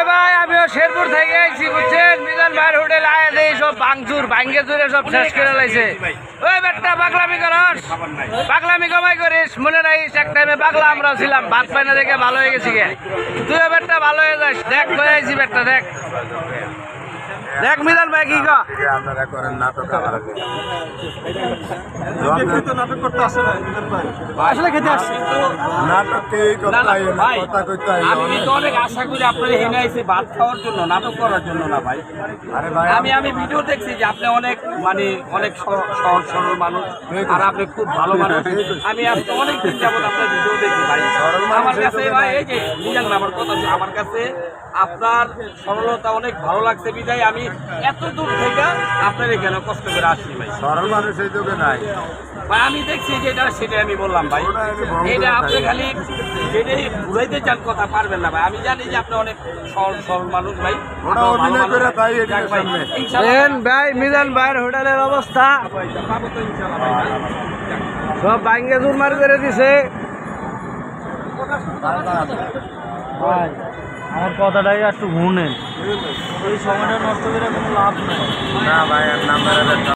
ভাই আমিও শেরপুর থেকে আইছি বুঝছেন, মিজান ভাইয়ের হোটেল আয় দেই সব ভাঙচুর ভাঙ্গে চুরে সব শেষ করে লাইছে। ওই বেটা পাগলামি করস, পাগলামি কমাই করিস, মনে রাখিস এক টাইমে পাগলা আমরাও ছিলাম, ভাত পাই না দেখে ভালো হয়ে গেছি গে। তুইও বেটা ভালো হয়ে যাস, দেখ কয়ে আইছি বেটা দেখ দেখ মিজান ভাই কি ক আপনারা করেন নাটক নাটক করতে আসে না আসলে খেতে আসছি নাটককেই কথা কইতে আমি কিন্তু অনেক আশা করি আপনার এখানে এসে ভাত খাওয়ার জন্য, নাটক করার জন্য না ভাই। আরে ভাই আমি ভিডিও দেখছি যে আপনি অনেক মানে অনেক সহজ সরল মানুষ, আর আপনি খুব ভালো মানুষ। আমি আজকে অনেক দিন যাবত আপনার ভিডিও দেখি ভাই। আমার কাছে ভাই এই যে বুঝলেন না আমার কথা, আমার কাছে আপনার সরলতা অনেক ভালো লাগছে বিদায় আমি এত দূর থেকে আপনার এখানে কষ্ট করে আসছি ভাই। সরল মানুষ এই যুগে নাই ভাই আমি দেখছি যেটা সেটাই আমি বললাম ভাই, এটা আপনি খালি যেটাই ঘুরাইতে চান কথা পারবেন না ভাই। আমি জানি যে আপনি অনেক সরল মানুষ ভাই, ওটা অভিনয় করে তাই এটার সামনে ভাই মিজান ভাইয়ের হোটেলের অবস্থা সব ভাঙ্গে চুরমার করে দিছে। আমার কথাটাই একটু ঘুরেন, ওই সময়টা নষ্ট করে কোনো লাভ নেই। না ভাই নাম্বার